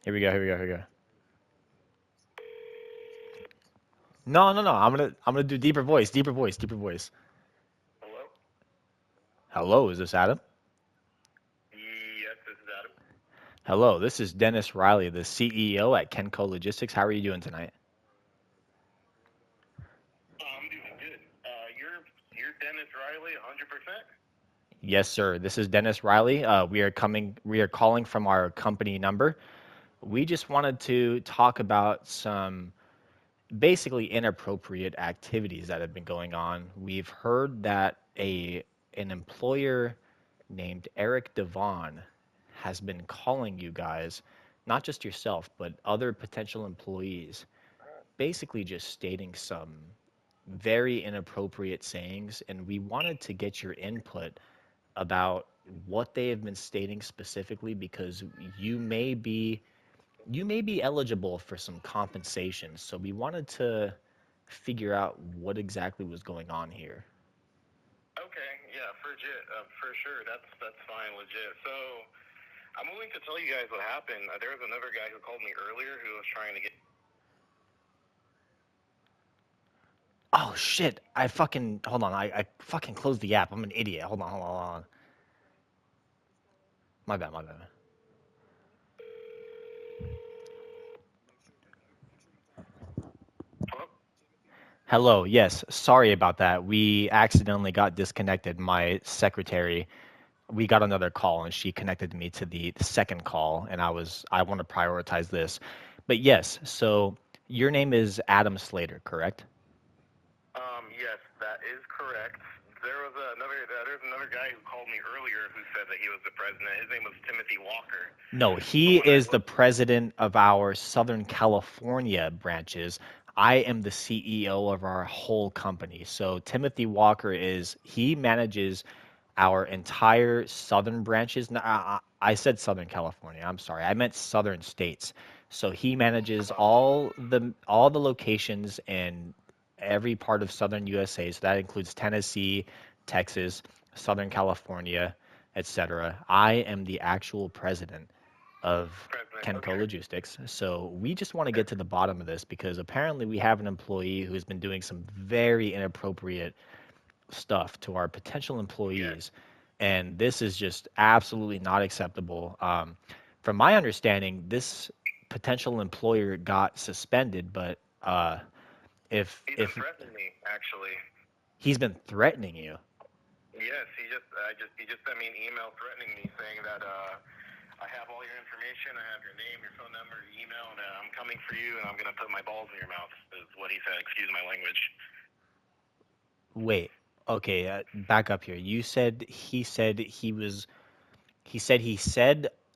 Here we go. Here we go. Here we go. No, no, no. I'm gonna do deeper voice. Deeper voice. Deeper voice. Hello? Hello, is this Adam? Yes, this is Adam. Hello, this is Dennis Riley, the CEO at Kenco Logistics. How are you doing tonight? I'm doing good. You're Dennis Riley, 100%? Yes, sir. This is Dennis Riley. We are calling from our company number. We just wanted to talk about some basically inappropriate activities that have been going on. We've heard that an employer named Eric Devon has been calling you guys, not just yourself, but other potential employees, basically just stating some very inappropriate sayings, and we wanted to get your input about what they have been stating specifically because you may be you may be eligible for some compensation. So we wanted to figure out what exactly was going on here. Okay, yeah, for sure. That's fine, legit. So, I'm willing to tell you guys what happened. There was another guy who called me earlier who was trying to get. Oh shit! I fucking hold on. I fucking closed the app. I'm an idiot. Hold on. My bad. My bad. Hello? Hello. Yes. Sorry about that. We accidentally got disconnected. My secretary, we got another call and she connected me to the second call, and I want to prioritize this. But yes. So your name is Adam Slater, correct? Yes, that is correct. There's another guy who called me earlier who said that he was the president. His name was Timothy Walker. No, But he when I is the looked, president of our Southern California branches. I am the CEO of our whole company. So Timothy Walker he manages our entire southern branches. No, I said Southern California. I'm sorry. I meant southern states. So he manages all the locations in every part of southern USA. So that includes Tennessee, Texas, Southern California, etc. I am the actual president of president, Kenco okay. Logistics. So we just want to get to the bottom of this because apparently we have an employee who's been doing some very inappropriate stuff to our potential Yes. employees. And this is just absolutely not acceptable. From my understanding, this potential employer got suspended, but He's been if threatening me, actually. he's been threatening you, Yes, he just sent me an email threatening me, saying that I have all your information, I have your name, your phone number, your email, and I'm coming for you, and I'm gonna put my balls in your mouth. Is what he said. Excuse my language. wait, okay, back up here. You said he said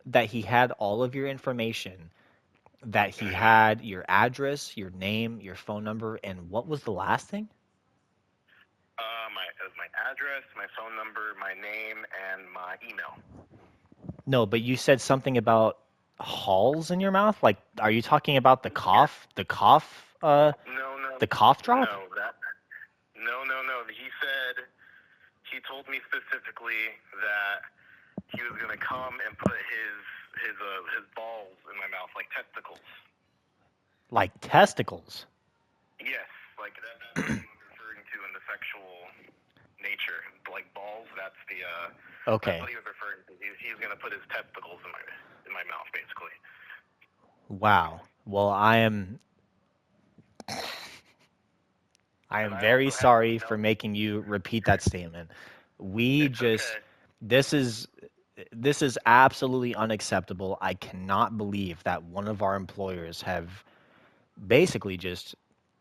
that he had all of your information, that he had your address, your name, your phone number, and what was the last thing? My address, my phone number, my name, and my email. No, but you said something about halls in your mouth. Like, are you talking about the Yes. cough, the cough, No, no, the cough drop? no. No. He told me specifically that he was gonna come and put his balls in my mouth like testicles. Like testicles? Yes, like that's what he was referring to in the sexual nature. Like balls, that's Okay. what he was referring to. He's gonna put his testicles in my mouth, basically. Wow. Well, I And am I very also have sorry for emails. making you repeat that statement. We It's just okay. this is this is absolutely unacceptable. I cannot believe that one of our employers have basically just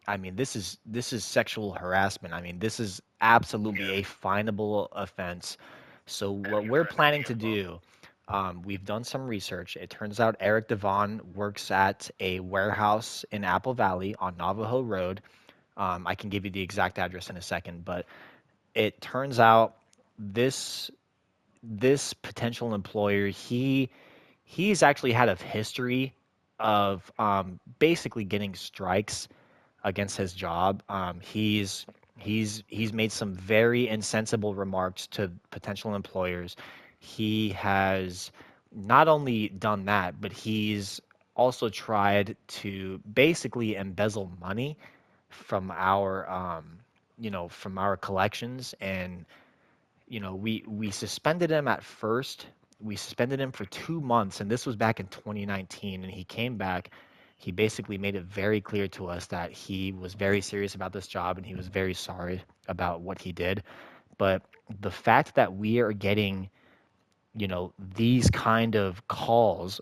I mean, this is sexual harassment. I mean, this is absolutely Yes, a finable offense. So and what he we're threatened me planning as to well. do, we've done some research. It turns out Eric Devon works at a warehouse in Apple Valley on Navajo Road. I can give you the exact address in a second, but it turns out this this potential employer, he's actually had a history of basically getting strikes against his job. He's made some very insensible remarks to potential employers. He has not only done that, but he's also tried to basically embezzle money from our from our collections. And we suspended him at first. We suspended him for 2 months, and this was back in 2019. And he came back. He basically made it very clear to us that he was very serious about this job and he was very sorry about what he did. But the fact that we are getting, these kind of calls,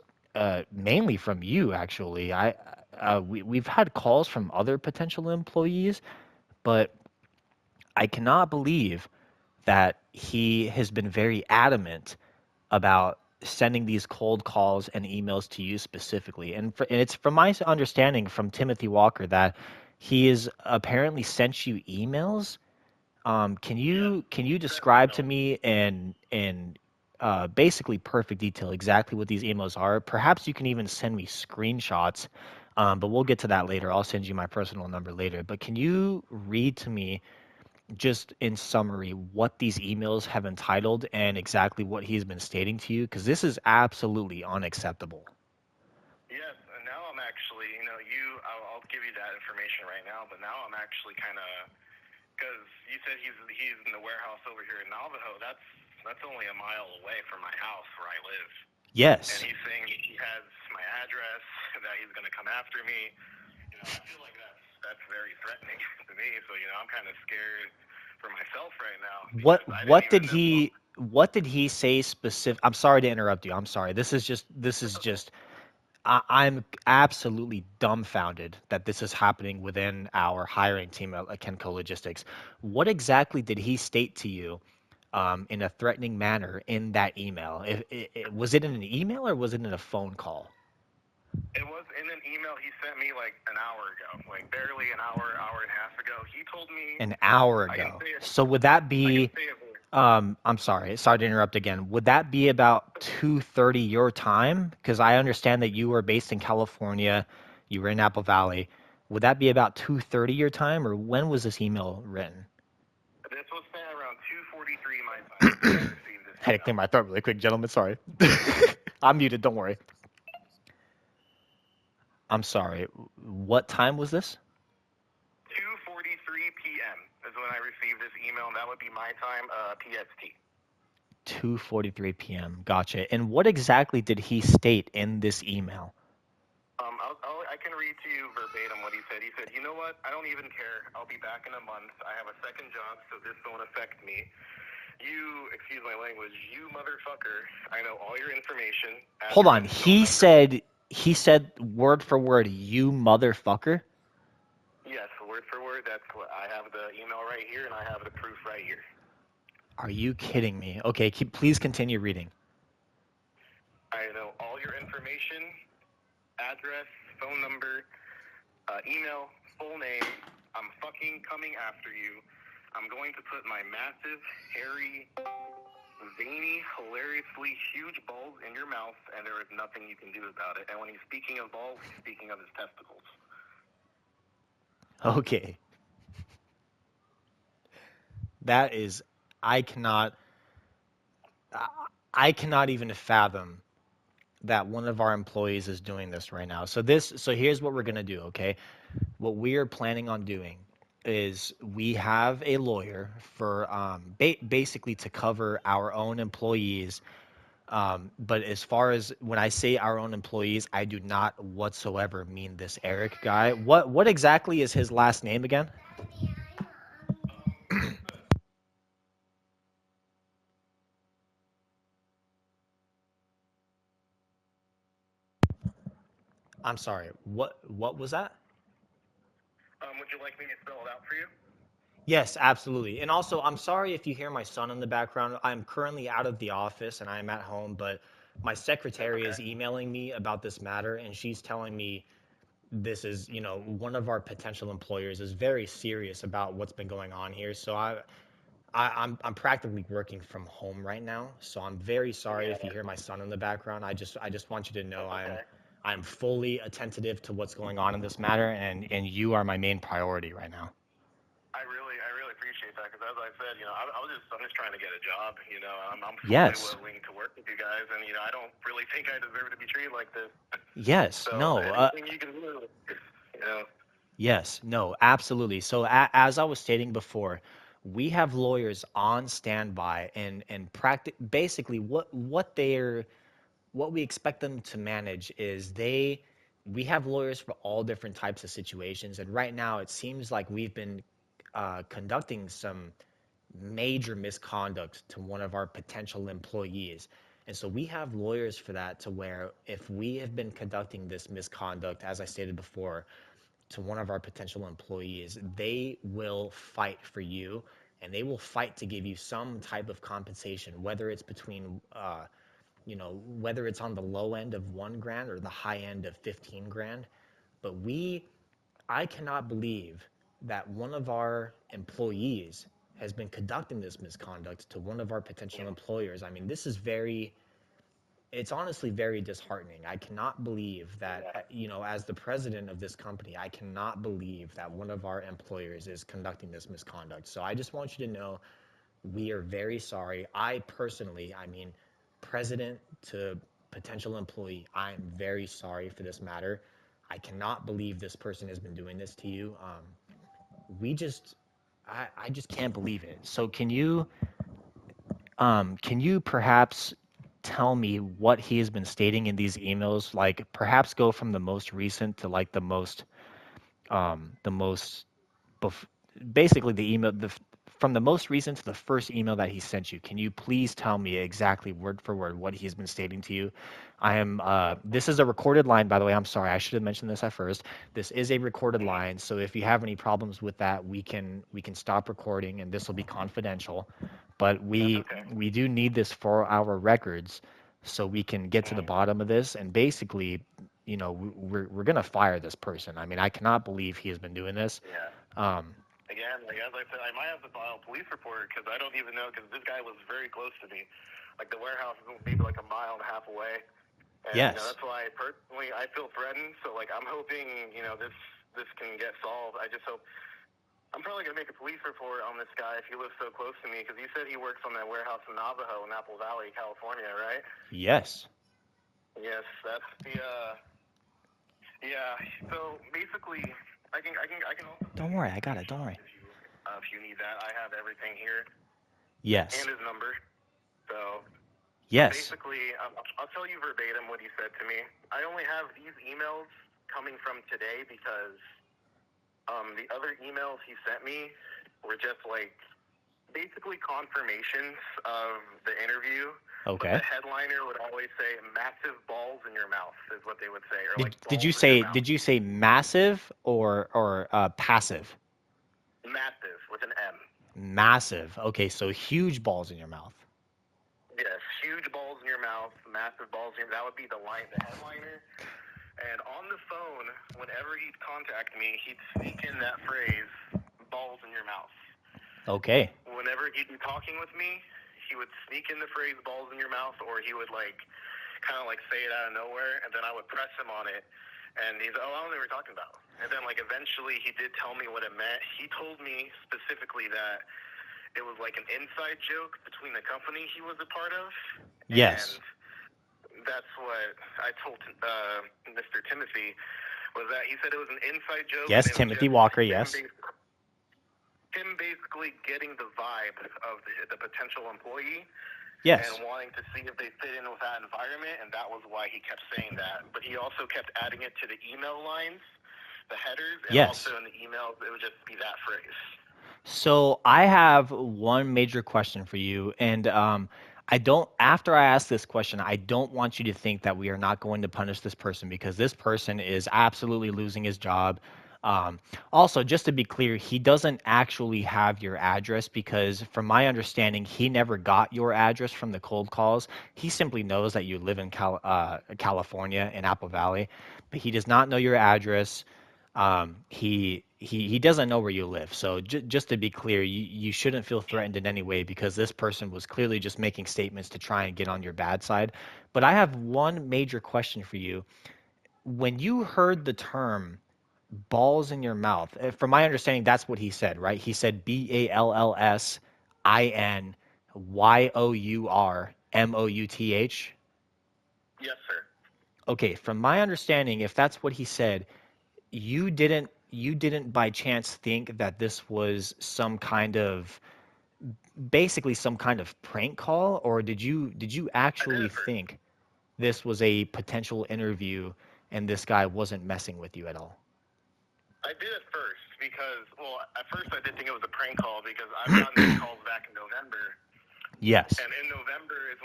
mainly from you, actually, we've had calls from other potential employees, but I cannot believe that he has been very adamant about sending these cold calls and emails to you specifically. And it's from my understanding from Timothy Walker that he has apparently sent you emails. Can Yes, you sent me describe to emails. me in basically perfect detail exactly what these emails are? Perhaps you can even send me screenshots, but we'll get to that later. I'll send you my personal number later. But can you read to me just in summary what these emails have entitled and exactly what he's been stating to you? Because this is absolutely unacceptable. Yes, and now I'm actually, I'll give you that information right now, but now I'm actually kind of, because you said he's in the warehouse over here in Navajo. That's only a mile away from my house where I live. And Yes. he's saying he has my address, that he's going to come after me. I feel like that's very threatening to me. So, I'm kind of scared for myself right now What because I didn't what even did know. he say specific? I'm sorry to interrupt you. I'm sorry. This is just I'm absolutely dumbfounded that this is happening within our hiring team at Kenco Logistics. What exactly did he state to you in a threatening manner in that email? Was it in an email or was it in a phone call? It was in an email he sent me like an hour ago, like barely an hour and a half ago. He told me An hour I can ago. say it. So would that I can be say it. I'm sorry to interrupt again. Would that be about 2:30 your time? Because I understand that you were based in California, you were in Apple Valley. Would that be about 2:30 your time, or when was this email written? This was sent around 2:43 my time is when I received this Had to email. clear my throat really quick, gentlemen. Sorry. I'm muted. Don't worry. I'm sorry. What time was this? 2:43 p.m. is when I received this email, and that would be my time, PST. 2:43 p.m. Gotcha. And what exactly did he state in this email? I can read to you verbatim what he said. He said, "You know what? I don't even care. I'll be back in a month. I have a second job, so this won't affect me. You, excuse my language, you motherfucker. I know all your information, Hold on. address, phone number." He said word for word, "You motherfucker." Yes, word for word. That's what I have the email right here, and I have the proof right here. Are you kidding me? Okay, please continue reading. I know all your information, address, phone number, email, full name. I'm fucking coming after you. I'm going to put my massive, hairy, veiny, hilariously huge balls in your mouth, and there is nothing you can do about it. And when he's speaking of balls, he's speaking of his testicles. Okay. That is, I cannot, I cannot even fathom that one of our employees is doing this right now. So here's what we're gonna do, okay? What we are planning on doing is we have a lawyer for basically to cover our own employees. But as far as when I say our own employees, I do not whatsoever mean this Eric guy. What exactly is his last name again? I'm sorry. What was that? Would you like me to spell it out for you? Yes, absolutely. And also, I'm sorry if you hear my son in the background. I'm currently out of the office and I'm at home, but my That's secretary okay. is emailing me about this matter and she's telling me this is, one of our potential employers is very serious about what's been going on here. So I'm practically working from home right now. So I'm very sorry Yeah, if you hear my son in the background. I just want you to know that's okay. I'm fully attentive to what's going on in this matter and you are my main priority right now. I really appreciate that. because as I said, I'm just trying to get a job. I'm fully Yes. willing to work with you guys, and I don't really think I deserve to be treated like this. Yes. So No. anything you can do, you know. Yes, no, absolutely. So as I was stating before, we have lawyers on standby and basically what we expect them to manage is we have lawyers for all different types of situations, and right now it seems like we've been conducting some major misconduct to one of our potential employees. And so we have lawyers for that, to where if we have been conducting this misconduct, as I stated before, to one of our potential employees, they will fight for you, and they will fight to give you some type of compensation, whether it's between, whether it's on the low end of 1 grand or the high end of 15 grand. But I cannot believe that one of our employees has been conducting this misconduct to one of our potential employers. I mean, it's honestly very disheartening. I cannot believe that, as the president of this company, I cannot believe that one of our employers is conducting this misconduct. So I just want you to know we are very sorry. I personally, I mean, president to potential employee, I am very sorry for this matter. I cannot believe this person has been doing this to you. We just, I just can't believe it. So can you perhaps tell me what he has been stating in these emails? Like perhaps go from the most recent to like the most bef- basically the email from the most recent to the first email that he sent you. Can you please tell me exactly word for word what he's been stating to you? This is a recorded line, by the way. I'm sorry, I should have mentioned this at first. This is a recorded line, so if you have any problems with that, we can stop recording and this will be confidential. But That's we okay. we do need this for our records so we can get to the bottom of this, and basically, we're gonna fire this person. I mean, I cannot believe he has been doing this. Yeah. Um, Again, like as I said, I might have to file a police report because I don't even know, because this guy was very close to me. Like the warehouse is maybe like a mile and a half away, and yes. that's why personally I feel threatened. So like I'm hoping this can get solved. I just hope. I'm probably gonna make a police report on this guy if he lives so close to me, because he said he works on that warehouse in Navajo in Apple Valley, California, right? Yes. Yes, that's the. Yeah. So basically, I can also Don't send you worry, a I got it. Don't screenshot worry. if you need that. I have everything here and Yes. his number. So Yes. basically, I'll tell you verbatim what he said to me. I only have these emails coming from today because the other emails he sent me were just like basically confirmations of the interview. But Okay. the headliner would always say "massive balls in your mouth" is what they would say, or like Did you balls in your say mouth. massive or passive? Massive with an M. Massive. Okay, so huge balls in your mouth. Yes, huge balls in your mouth, massive balls in your. That would be the headliner. And on the phone, whenever he'd contact me, he'd sneak in that phrase, "balls in your mouth." Okay. Whenever he'd be talking with me, he would sneak in the phrase "balls in your mouth," or he would kind of say it out of nowhere, and then I would press him on it, and he's, "Oh, I don't know what you're talking about." And then eventually he did tell me what it meant. He told me specifically that it was like an inside joke between the company he was a part of. Yes. And that's what I told Mr. Timothy, was that he said it was an inside joke. Yes, And it Timothy was just Walker, yes. him basically getting the vibe of the potential employee Yes. and wanting to see if they fit in with that environment, and that was why he kept saying that. But he also kept adding it to the email lines, the headers, and Yes. also in the emails it would just be that phrase. So I have one major question for you, and after I ask this question, I don't want you to think that we are not going to punish this person, because this person is absolutely losing his job. Also, just to be clear, he doesn't actually have your address, because from my understanding, he never got your address from the cold calls. He simply knows that you live in California in Apple Valley, but he does not know your address. He doesn't know where you live. So just to be clear, you shouldn't feel threatened in any way, because this person was clearly just making statements to try and get on your bad side. But I have one major question for you. When you heard the term Balls in your mouth. From my understanding, that's what he said, right? He said BALLSINYOURMOUTH. Yes, sir. Okay, from my understanding, if that's what he said, you didn't by chance think that this was some kind of basically some kind of prank call, or did you I did actually it first. think this was a potential interview and this guy wasn't messing with you at all? I did it first because, well, at first I did think it was a prank call because I've gotten these calls back in November, Yes. and in November is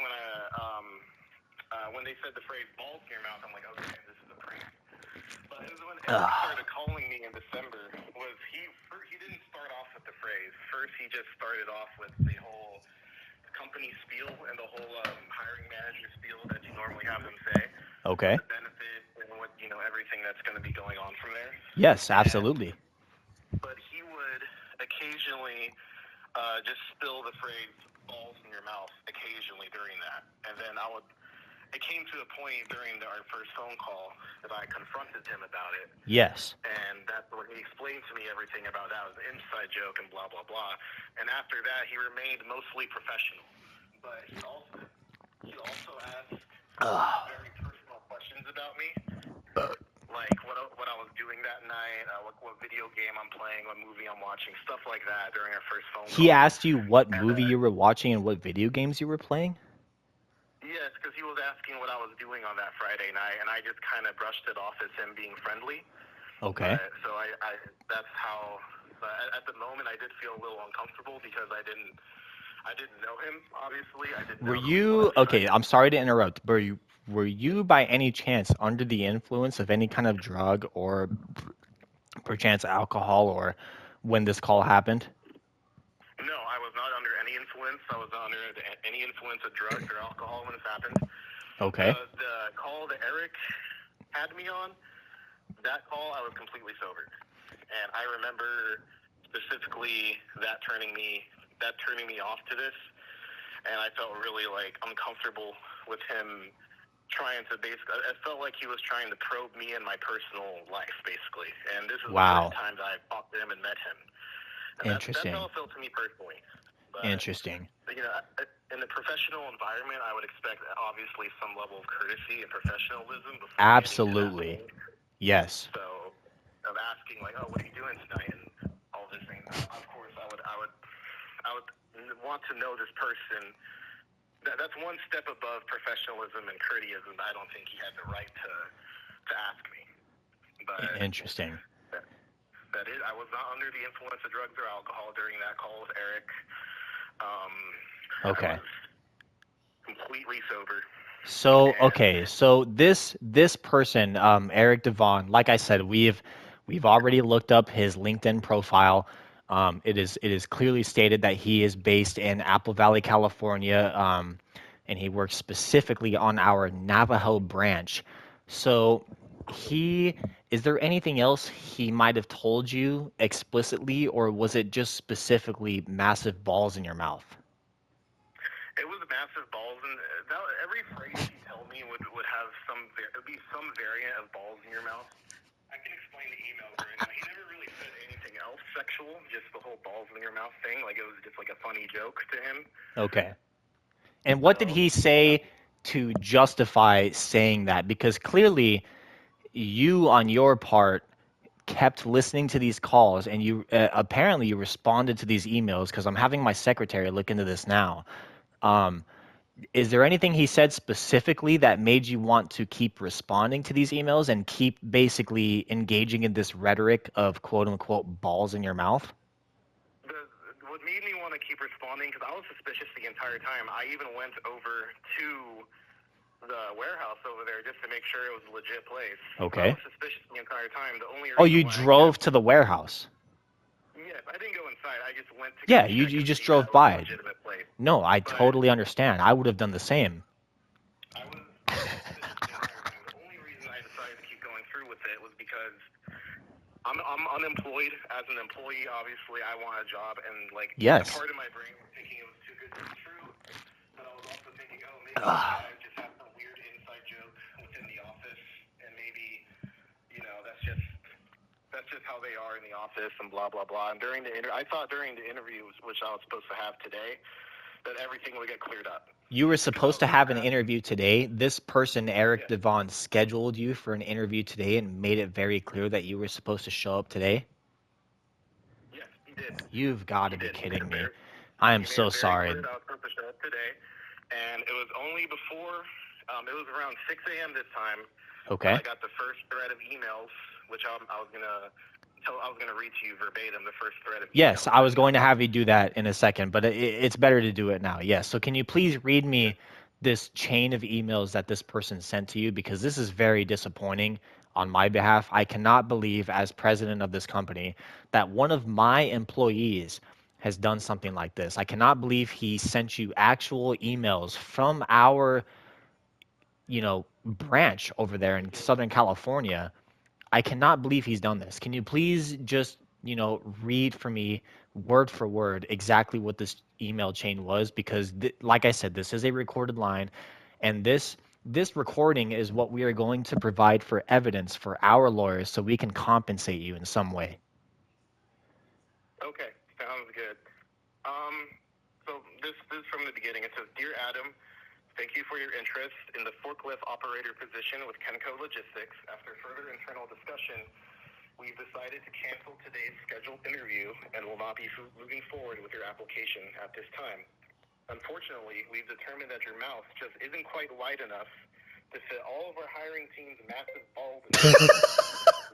when they said the phrase "balls in your mouth." I'm like, okay, this is a prank. But it was when Eric Ugh. started calling me in December. He didn't start off with the phrase. First, he just started off with the whole company spiel and the whole hiring manager spiel that you normally have them say, Okay. the benefits and what everything that's going to be going on from there. Yes, And absolutely. but he would occasionally just spill the phrase "balls in your mouth" occasionally during that, and then I would. It came to a point during our first phone call that I confronted him about it, Yes. and that's when he explained to me everything about that was an inside joke and blah blah blah. And after that, he remained mostly professional, but he also asked Ugh. very personal questions about me, like what I was doing that night, what video game I'm playing, what movie I'm watching, stuff like that during our first phone He call. asked you what And movie you were watching and what video games you were playing? yes, because he was asking what I was doing on that Friday night, and I just kind of brushed it off as him being friendly. Okay. But so I that's how. At the moment, I did feel a little uncomfortable because I didn't know him. Obviously, I didn't Were know who he you was. okay? I'm sorry to interrupt. Were you by any chance under the influence of any kind of drug or perchance alcohol or when this call happened? No, I was not under any influence. I was not under any influence of drugs or alcohol when this happened. Okay. The call that Eric had me on, that call I was completely sober, and I remember specifically that turning me off to this, and I felt really like uncomfortable with him trying to basically. It felt like he was trying to probe me in my personal life, basically. And this is the first Wow. time that I've talked to him and met him, and that's how Interesting. it felt to me personally. But Interesting. in the professional environment, I would expect obviously some level of courtesy and professionalism before getting to that Absolutely. point. Yes. So, of asking like, "Oh, what are you doing tonight?" and all this thing. Of course, I would want to know this person. That's one step above professionalism and courteousness. I don't think he had the right to ask me. But Interesting. that is, I was not under the influence of drugs or alcohol during that call with Eric. I Okay. was completely sober. So, And okay, so this person, Eric Devon, like I said, we've already looked up his LinkedIn profile. It is clearly stated that he is based in Apple Valley, California, and he works specifically on our Navajo branch. So, he is there anything else he might have told you explicitly, or was it just specifically massive balls in your mouth? it was massive balls, and every phrase he told me would have it'd be some variant of balls in your mouth. I can explain the email right now. He never really said anything else sexual, just the whole balls in your mouth thing. Like it was just like a funny joke to him. Okay. And what did So he say to justify saying that? Because clearly, you on your part kept listening to these calls, and you apparently you responded to these emails. Because I'm having my secretary look into this now. Um, is there anything he said specifically that made you want to keep responding to these emails and keep basically engaging in this rhetoric of quote unquote balls in your mouth? the, what made me want to keep responding, because I was suspicious the entire time. I even went over to the warehouse over there just to make sure it was a legit place. I Okay. was suspicious the entire time. The only Oh, reason you why I drove kept to the warehouse. yes, I didn't go inside. I just went to go Yeah, you check you and just see that drove it was a by. legitimate place. No, I But totally understand. I would have done the same. I was suspicious the entire time. The only reason I decided to keep going through with it was because I'm unemployed. As an employee, obviously, I want a job, and like a Yes. part of my brain was thinking it was too good to be true, but I was also thinking, oh, maybe these Ugh. guys just have some weird inside joke within the office, and maybe that's they are in the office and blah blah blah. And I thought during the interview, which I was supposed to have today, that everything would get cleared up. You were supposed to have an interview today. This person, Eric Devon, scheduled you for an interview today and made it very clear that you were supposed to show up today. Yes, he did. You've got to be kidding me. I am so sorry. I was supposed to show up today, and it was only before. It was around 6 a.m. this time. Okay. I got the first thread of emails, which I was gonna read to you verbatim the first thread of emails. Yes, I was going to have you do that in a second, but it's better to do it now. Yes. So can you please read me this chain of emails that this person sent to you, because this is very disappointing on my behalf. I cannot believe, as president of this company, that one of my employees has done something like this. I cannot believe he sent you actual emails from our branch over there in Southern California. I cannot believe he's done this. Can you please just, read for me word for word exactly what this email chain was? Because like I said, this is a recorded line, and this recording is what we are going to provide for evidence for our lawyers so we can compensate you in some way. Okay, sounds good. So this is from the beginning. It says, "Dear Adam, thank you for your interest in the forklift operator position with Kenco Logistics. After further internal discussion, we've decided to cancel today's scheduled interview and will not be moving forward with your application at this time. Unfortunately, we've determined that your mouth just isn't quite wide enough to fit all of our hiring team's massive balls.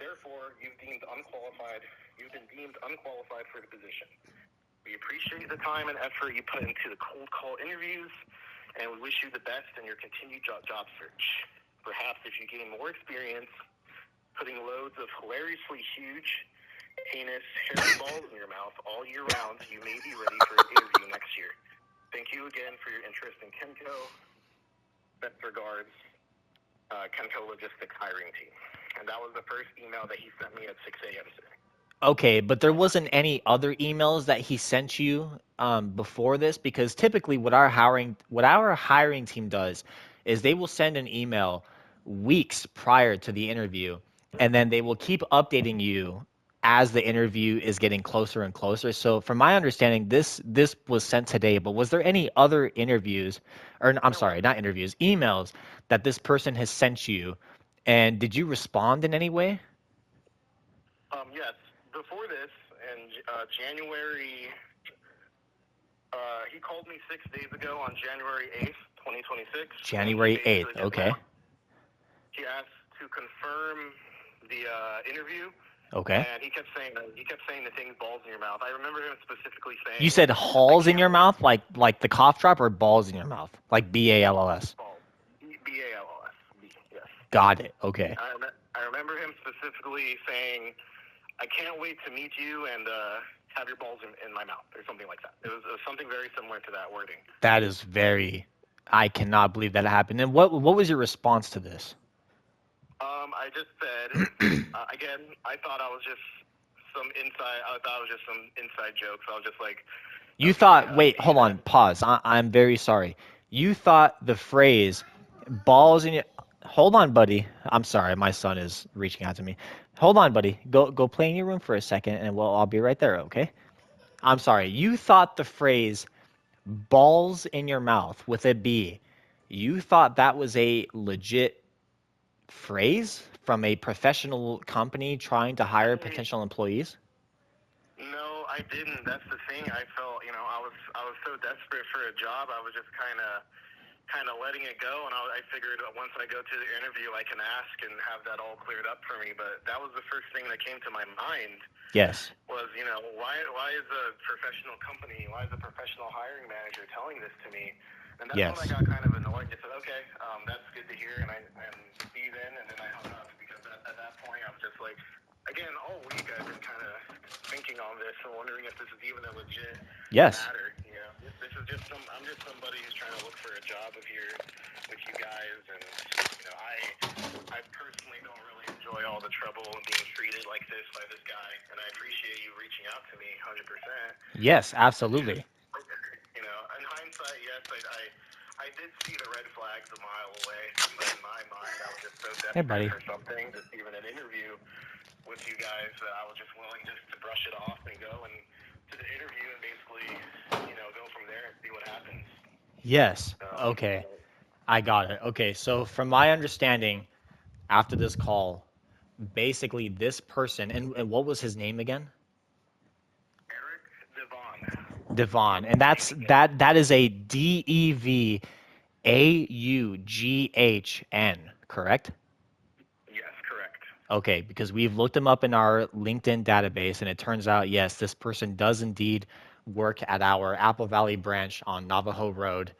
Therefore, you've been deemed unqualified for the position. We appreciate the time and effort you put into the cold call interviews, and we wish you the best in your continued job search. Perhaps if you gain more experience putting loads of hilariously huge, heinous, hairy balls in your mouth all year round, you may be ready for an interview next year. Thank you again for your interest in Kenco. Best regards, Kenco Logistics hiring team." And that was the first email that he sent me at 6 a.m. today. Okay, but there wasn't any other emails that he sent you before this? Because typically what our hiring team does is they will send an email weeks prior to the interview, and then they will keep updating you as the interview is getting closer and closer. So from my understanding, this was sent today, but was there any other interviews, or I'm sorry, not interviews, emails that this person has sent you, and did you respond in any way? Yes. Before this, in January, he called me 6 days ago on January 8th, 2026. January 8th, okay. He asked to confirm the interview. Okay. And he kept saying the thing, balls in your mouth. I remember him specifically saying. You said halls in your mouth, like the cough drop, or balls in your mouth, like BALLS? Balls. BALLS. Yes. Got it. Okay. I remember him specifically saying, "I can't wait to meet you and have your balls in my mouth," or something like that. It was something very similar to that wording. That is I cannot believe that happened. And what was your response to this? I just said, again, I thought I was just some inside jokes. I was just like. You thought, wait, hold on, pause. I'm very sorry. You thought the phrase balls in your, hold on, buddy. I'm sorry, my son is reaching out to me. Hold on, buddy. Go play in your room for a second, and I'll be right there, okay? I'm sorry. You thought the phrase balls in your mouth with a B, you thought that was a legit phrase from a professional company trying to hire potential employees? No, I didn't. That's the thing. I felt, I was so desperate for a job. I was just kind of letting it go, and I figured once I go to the interview, I can ask and have that all cleared up for me. But that was the first thing that came to my mind. Yes. Was, why is a professional company, why is a professional hiring manager telling this to me? And that's when I got kind of annoyed. I said, okay, that's good to hear, and see you then, and then I hung up, because at that point I was just like, again, all week I've been kind of thinking on this and wondering if this is even a legit matter. This is just I'm just somebody who's trying to look for a job with you guys, and I personally don't really enjoy all the trouble and being treated like this by this guy, and I appreciate you reaching out to me 100%. Yes, absolutely. In hindsight, yes, I did see the red flags a mile away, but in my mind I was just so desperate for something, just even an interview with you guys. guys that I was just willing just to brush it off and go and to the interview and basically, go from there and see what happens. Yes. Um, Okay. I got it. Okay. So from my understanding, after this call, basically this person, and what was his name again? Eric Devon. Devon. And that is a Devaughan, correct? Yes, correct. Okay, because we've looked him up in our LinkedIn database, and it turns out, yes, this person does indeed work at our Apple Valley branch on Navajo Road.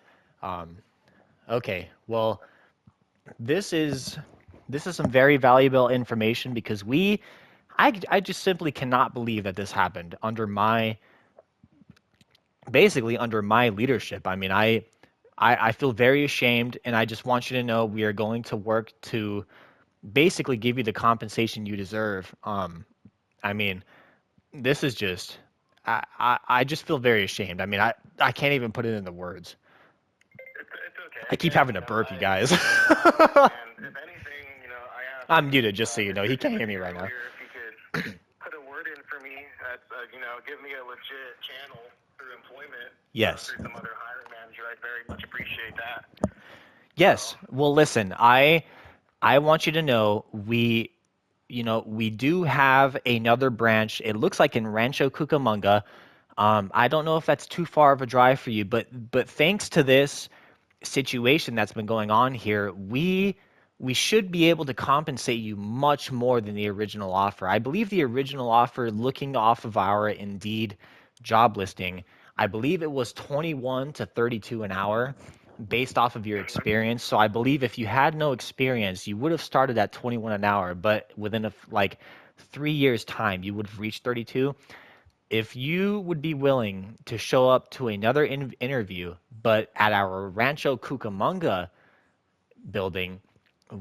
Um, okay, well, this is some very valuable information because I just simply cannot believe that this happened under my basically under my leadership. I mean, I feel very ashamed, and I just want you to know we are going to work to basically give you the compensation you deserve. I mean, this is just, I just feel very ashamed. I mean, I can't even put it into words. It's okay. I keep Again, having to burp, you I guys. and if anything, I asked I'm muted, just so you know. Mr. He can't hear me Timothy right now. earlier if he could put a word in for me. That's give me a legit channel through employment. Yes. Through some other hiring manager. I very much appreciate that. Yes. Well, listen, I want you to know we do have another branch. It looks like in Rancho Cucamonga. I don't know if that's too far of a drive for you, but thanks to this situation that's been going on here, we should be able to compensate you much more than the original offer. I believe the original offer, looking off of our Indeed job listing, I believe it was 21 to 32 an hour based off of your experience. So I believe if you had no experience, you would have started at 21 an hour, but within like 3 years time, you would have reached 32. If you would be willing to show up to another interview, but at our Rancho Cucamonga building,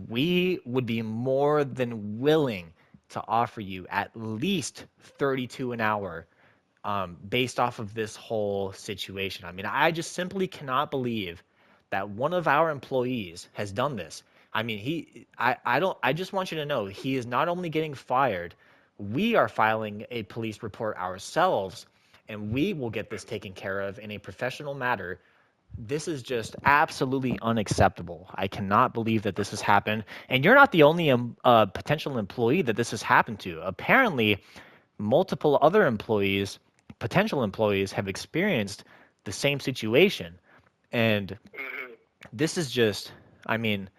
we would be more than willing to offer you at least 32 an hour based off of this whole situation. I mean, I just simply cannot believe that one of our employees has done this. I mean, I just want you to know he is not only getting fired, we are filing a police report ourselves, and we will get this taken care of in a professional matter. This is just absolutely unacceptable. I cannot believe that this has happened. And you're not the only potential employee that this has happened to. Apparently, multiple other employees, potential employees, have experienced the same situation. And this is just, I mean,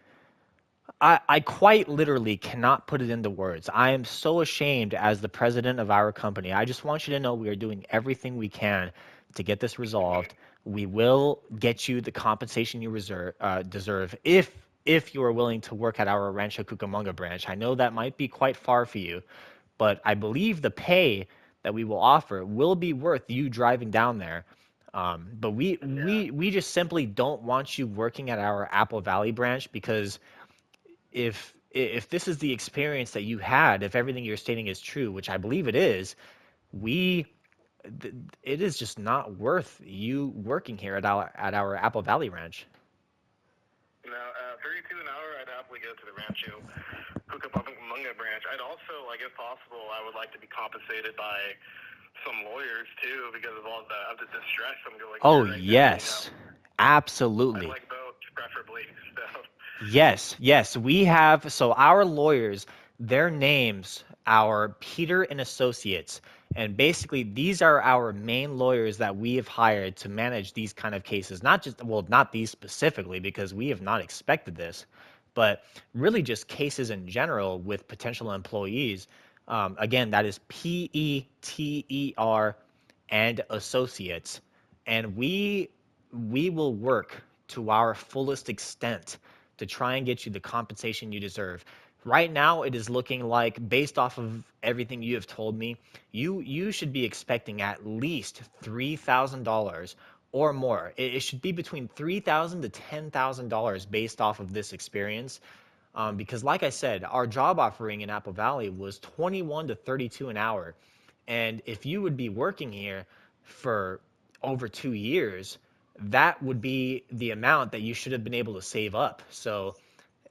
I quite literally cannot put it into words. I am so ashamed as the president of our company. I just want you to know we are doing everything we can to get this resolved. We will get you the compensation you deserve if you are willing to work at our Rancho Cucamonga branch. I know that might be quite far for you, but I believe the pay that we will offer will be worth you driving down there. But we just simply don't want you working at our Apple Valley branch because if this is the experience that you had, if everything you're stating is true, which I believe it is, we it is just not worth you working here at our Apple Valley Ranch. No, 32 an hour, I'd happily go to the Rancho Cucamonga branch. I'd also, like, if possible, I would like to be compensated by some lawyers too because of all of the distress I'm going Oh, through right yes. now. Absolutely. I'd like both, preferably. So. Yes, we have. So our lawyers, their names are Peter and Associates. And basically, these are our main lawyers that we have hired to manage these kind of cases. Not just, well, not these specifically, because we have not expected this, but really just cases in general with potential employees. Again, that is Peter and Associates. And we will work to our fullest extent to try and get you the compensation you deserve. Right now, it is looking like, based off of everything you have told me, you should be expecting at least $3,000 or more. It should be between $3,000 to $10,000 based off of this experience. Because, like I said, our job offering in Apple Valley was 21 to 32 an hour, and if you would be working here for over 2 years, that would be the amount that you should have been able to save up. So,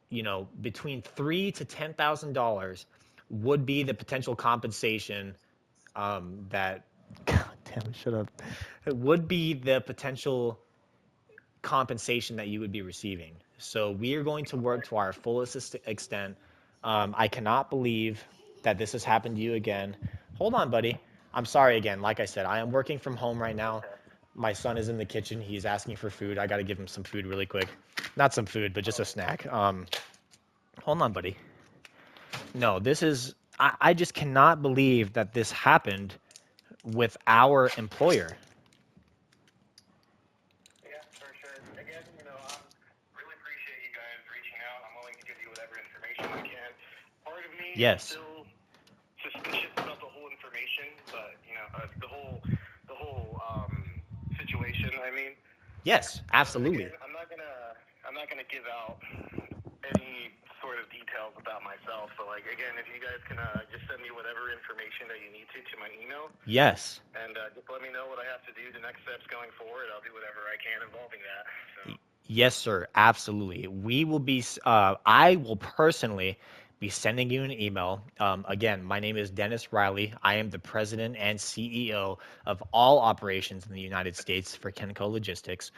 between $3,000 to $10,000 would be the potential compensation that God damn it, shut up. It would be the potential compensation that you would be receiving. So we are going to work to our fullest extent. I cannot believe that this has happened to you again. Hold on, buddy. I'm sorry again. Like I said, I am working from home right now. Okay. My son is in the kitchen. He's asking for food. I got to give him some food really quick. Not some food, but just a snack. Hold on, buddy. No, this is. I just cannot believe that this happened with our employer. Yeah, for sure. Again, I really appreciate you guys reaching out. I'm willing to give you whatever information I can. Part of me is Yes. still suspicious about the whole information, but the whole situation. I mean, Yes, but absolutely. again, I'm not gonna give out any sort of details about myself. So like again, if you guys can just send me whatever information that you need to my email, Yes. and just let me know what I have to do. The next steps going forward, I'll do whatever I can involving that. So Yes, sir. Absolutely. We will be, I will personally be sending you an email. Again, my name is Dennis Riley. I am the president and CEO of all operations in the United States for Kenco Logistics.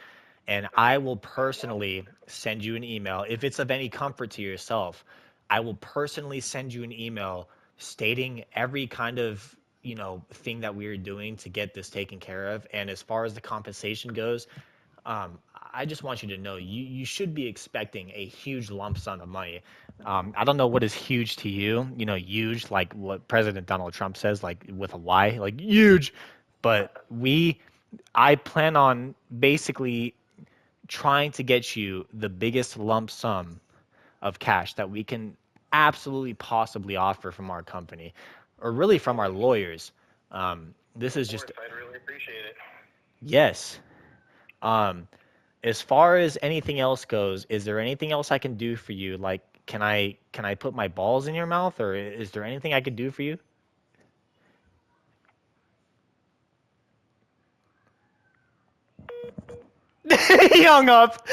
And I will personally send you an email. If it's of any comfort to yourself, I will personally send you an email stating every kind of thing that we are doing to get this taken care of. And as far as the compensation goes, I just want you to know you should be expecting a huge lump sum of money. I don't know what is huge to you, huge like what President Donald Trump says, like with a Y, like huge. But I plan on basically trying to get you the biggest lump sum of cash that we can absolutely possibly offer from our company, or really from our lawyers. This of is just course, I'd really appreciate it. yes. Um, as far as anything else goes, is there anything else I can do for you? Like, can I put my balls in your mouth, or is there anything I could do for you? He hung up.